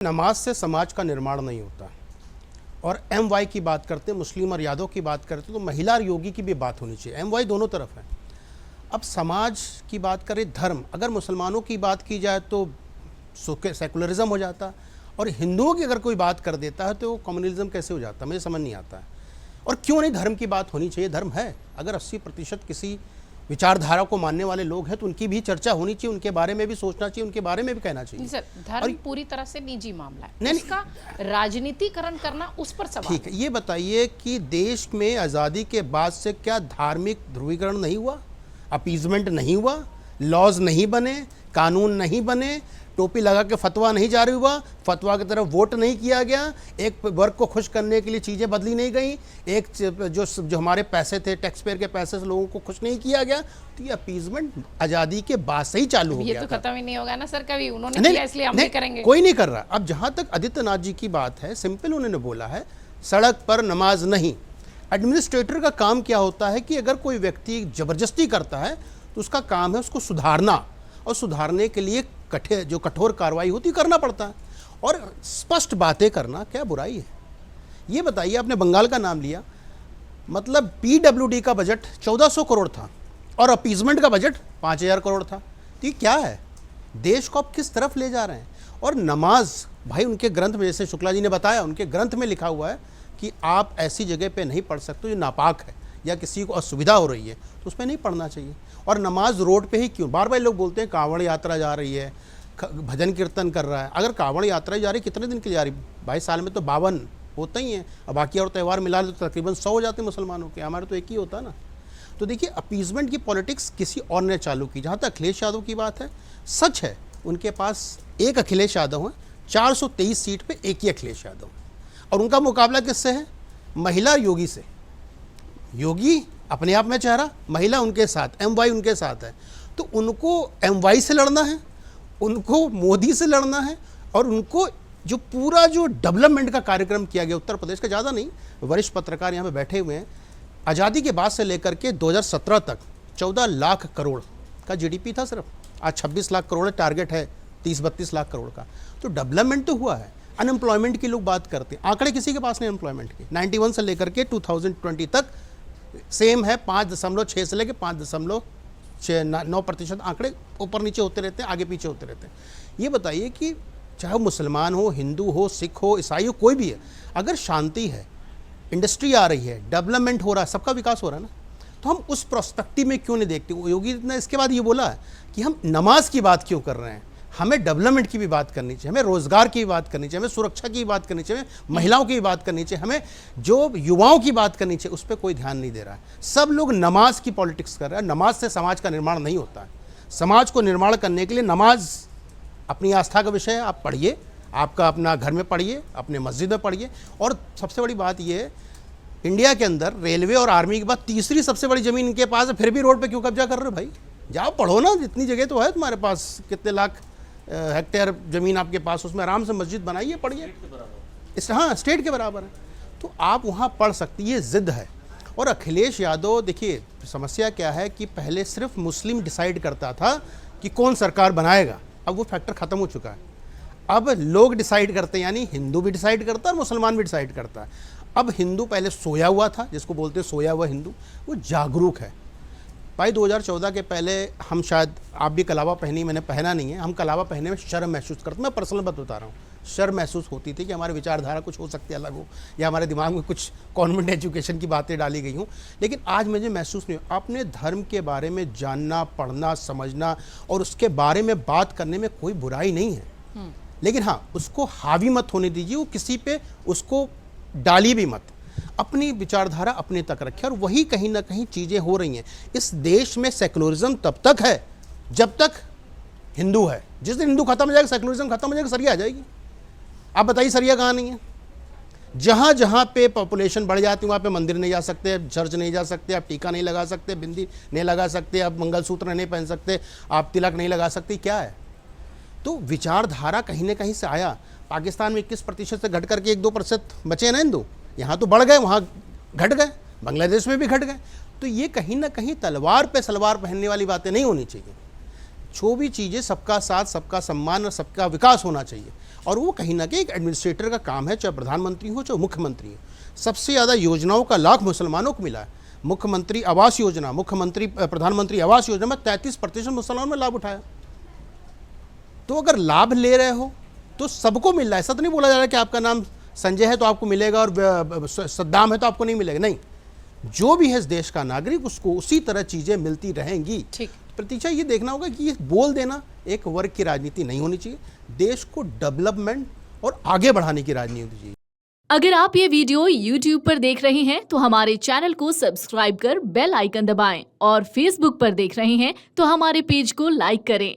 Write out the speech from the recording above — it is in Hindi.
नमाज से समाज का निर्माण नहीं होता। और MY की बात करते, मुस्लिम और यादव की बात करते, तो महिला और योगी की भी बात होनी चाहिए। MY दोनों तरफ है। अब समाज की बात करें, धर्म, अगर मुसलमानों की बात की जाए तो सेकुलरिज्म हो जाता, और हिंदुओं की अगर कोई बात कर देता है तो कम्युनलिज्म कैसे हो जाता, मुझे समझ नहीं आता है। और क्यों नहीं, धर्म की बात होनी चाहिए, धर्म है। अगर 80% किसी विचारधारा को मानने वाले लोग हैं तो उनकी भी चर्चा होनी चाहिए, उनके बारे में भी सोचना चाहिए, उनके बारे में भी कहना चाहिए। सर, धर्म पूरी तरह से निजी मामला है, नहीं, इसका राजनीतिकरण करना उस पर सवाल। ठीक है, ये बताइए कि देश में आज़ादी के बाद से क्या धार्मिक ध्रुवीकरण नहीं हुआ, अपीजमेंट नहीं हुआ, लॉज नहीं बने, कानून नहीं बने, टोपी लगा के फतवा नहीं जारी हुआ, फतवा की तरफ वोट नहीं किया गया, एक वर्ग को खुश करने के लिए चीज़ें बदली नहीं गई, एक जो हमारे पैसे थे, टैक्स पेयर के पैसे से लोगों को खुश नहीं किया गया। तो ये अपीजमेंट आज़ादी के बाद से ही चालू हो गया। ये तो खत्म ही नहीं होगा ना सर, कभी उन्होंने किया इसलिए हम भी करेंगे। कोई नहीं कर रहा। अब जहाँ तक आदित्यनाथ जी की बात है, सिंपल उन्होंने बोला है, सड़क पर नमाज नहीं। एडमिनिस्ट्रेटर का काम क्या होता है कि अगर कोई व्यक्ति ज़बरदस्ती करता है तो उसका काम है उसको सुधारना, और सुधारने के लिए जो कठोर कार्रवाई होती है करना पड़ता है, और स्पष्ट बातें करना क्या बुराई है। ये बताइए, आपने बंगाल का नाम लिया, मतलब PWD का बजट 1400 करोड़ था और अपीजमेंट का बजट 5000 करोड़ था। तो ये क्या है, देश को आप किस तरफ ले जा रहे हैं। और नमाज, भाई उनके ग्रंथ में, जैसे शुक्ला जी ने बताया, उनके ग्रंथ में लिखा हुआ है कि आप ऐसी जगह पे नहीं पढ़ सकते जो नापाक है या किसी को असुविधा हो रही है, तो उस पर नहीं पढ़ना चाहिए। और नमाज रोड पे ही क्यों, बार बार लोग बोलते हैं कांवड़ यात्रा जा रही है, भजन कीर्तन कर रहा है। अगर कांवड़ यात्रा जा रही, कितने दिन की जा रही, 22 साल में तो 52 होते ही हैं, और बाकी और त्यौहार मिला तो तकरीबन 100 हो जाते हैं मुसलमानों के, हमारे तो एक ही होता ना। तो देखिए, अपीजमेंट की पॉलिटिक्स किसी और ने चालू की। जहाँ तक अखिलेश यादव की बात है, सच है उनके पास एक अखिलेश यादव है, 423 सीट पर एक ही अखिलेश यादव, और उनका मुकाबला किससे है, महिला योगी से। योगी अपने आप में चेहरा, महिला उनके साथ, MY उनके साथ है। तो उनको MY से लड़ना है, उनको मोदी से लड़ना है, और उनको जो पूरा जो डेवलपमेंट का कार्यक्रम किया गया उत्तर प्रदेश का, ज़्यादा नहीं, वरिष्ठ पत्रकार यहाँ पे बैठे हुए हैं, आज़ादी के बाद से लेकर के 2017 तक 14 लाख करोड़ का GDP था सिर्फ, आज 26 लाख करोड़ टारगेट है, 30-32 लाख करोड़ का। तो डेवलपमेंट तो हुआ है। अनएम्प्लॉयमेंट की लोग बात करते हैं, आंकड़े किसी के पास नहीं एम्प्लॉयमेंट के, 91 से लेकर के 2020 तक सेम है, 5.6 से लेकर 5.9%। आंकड़े ऊपर नीचे होते रहते हैं, आगे पीछे होते रहते हैं। ये बताइए कि चाहे मुसलमान हो, हिंदू हो, सिख हो, ईसाई हो, कोई भी है, अगर शांति है, इंडस्ट्री आ रही है, डेवलपमेंट हो रहा है, सबका विकास हो रहा है ना, तो हम उस प्रोस्पेक्टिव में क्यों नहीं देखते। योगी ने इसके बाद ये बोला कि हम नमाज की बात क्यों कर रहे हैं, हमें डेवलपमेंट की भी बात करनी चाहिए, हमें रोजगार की भी बात करनी चाहिए, हमें सुरक्षा की भी बात करनी चाहिए, महिलाओं की भी बात करनी चाहिए, हमें जो युवाओं की बात करनी चाहिए, उस पर कोई ध्यान नहीं दे रहा है। सब लोग नमाज की पॉलिटिक्स कर रहे हैं। नमाज से समाज का निर्माण नहीं होता है। समाज को निर्माण करने के लिए नमाज अपनी आस्था का विषय है, आप पढ़िए, आपका अपना घर में पढ़िए, अपने मस्जिद में पढ़िए। और सबसे बड़ी बात यह है, इंडिया के अंदर रेलवे और आर्मी के बाद तीसरी सबसे बड़ी ज़मीन इनके पास है, फिर भी रोड पर क्यों कब्जा कर रहे हो भाई। जाओ पढ़ो ना, जितनी जगह तो है तुम्हारे पास, कितने लाख हेक्टेयर ज़मीन आपके पास, उसमें आराम से मस्जिद बनाइए, पढ़िए। इस हाँ, स्टेट के बराबर है, तो आप वहाँ पढ़ सकती, ये ज़िद्द है। और अखिलेश यादव, देखिए समस्या क्या है कि पहले सिर्फ मुस्लिम डिसाइड करता था कि कौन सरकार बनाएगा, अब वो फैक्टर ख़त्म हो चुका है। अब लोग डिसाइड करते हैं, यानी हिंदू भी डिसाइड करता है और मुसलमान भी डिसाइड करता है। अब हिंदू पहले सोया हुआ था, जिसको बोलते हैं सोया हुआ हिंदू, वो जागरूक है। भाई 2014 के पहले हम, शायद आप भी कलावा पहनी, मैंने पहना नहीं है, हम कलावा पहनने में शर्म महसूस करते, मैं पर्सनल बात बता रहा हूँ, शर्म महसूस होती थी कि हमारी विचारधारा कुछ हो सकती है अलग हो, या हमारे दिमाग में कुछ कॉन्वेंट एजुकेशन की बातें डाली गई हूँ। लेकिन आज मुझे महसूस नहीं हो। अपने धर्म के बारे में जानना, पढ़ना, समझना और उसके बारे में बात करने में कोई बुराई नहीं है, लेकिन हाँ, उसको हावी मत होने दीजिए, वो किसी पे उसको डाली भी मत, अपनी विचारधारा अपने तक रखे। और वही कहीं ना कहीं चीज़ें हो रही हैं। इस देश में सेकुलरिज्म तब तक है जब तक हिंदू है। जिस दिन हिंदू खत्म हो जाएगा, सेकुलरिज्म खत्म हो जाएगा, सरिया आ जाएगी। आप बताइए सरिया कहाँ नहीं है। जहाँ जहाँ पे पॉपुलेशन बढ़ जाती है, वहाँ पे मंदिर नहीं जा सकते, चर्च नहीं जा सकते, आप टीका नहीं लगा सकते, बिंदी नहीं लगा सकते, आप मंगलसूत्र नहीं पहन सकते, आप तिलक नहीं लगा सकते। क्या है, तो विचारधारा कहीं ना कहीं से आया। पाकिस्तान में 21% से घट करके 1-2% बचे ना हिंदू, यहाँ तो बढ़ गए, वहाँ घट गए, बांग्लादेश में भी घट गए। तो ये कहीं ना कहीं तलवार पे सलवार पहनने वाली बातें नहीं होनी चाहिए। जो भी चीज़ें सबका साथ, सबका सम्मान और सबका विकास होना चाहिए, और वो कहीं ना कहीं एक एडमिनिस्ट्रेटर का काम है, चाहे प्रधानमंत्री हो चाहे मुख्यमंत्री हो। सबसे ज़्यादा योजनाओं का लाभ मुसलमानों को मिला है। मुख्यमंत्री आवास योजना, प्रधानमंत्री आवास योजना में 33% मुसलमानों ने लाभ उठाया। तो अगर लाभ ले रहे हो तो सबको मिल रहा है। ऐसा तो नहीं बोला जा रहा है कि आपका नाम संजय है तो आपको मिलेगा और सद्दाम है तो आपको नहीं मिलेगा। नहीं, जो भी है इस देश का नागरिक उसको उसी तरह चीज़ें मिलती रहेंगी। ठीक। प्रतीक्षा ये देखना होगा कि ये बोल देना एक वर्ग की राजनीति नहीं होनी चाहिए। देश को डेवलपमेंट और आगे बढ़ाने की राजनीति होनी चाहिए। अगर आप ये वीडियो YouTube पर देख रहे हैं तो हमारे चैनल को सब्सक्राइब कर बेल आइकन दबाएं, और Facebook पर देख रहे हैं तो हमारे पेज को लाइक करें।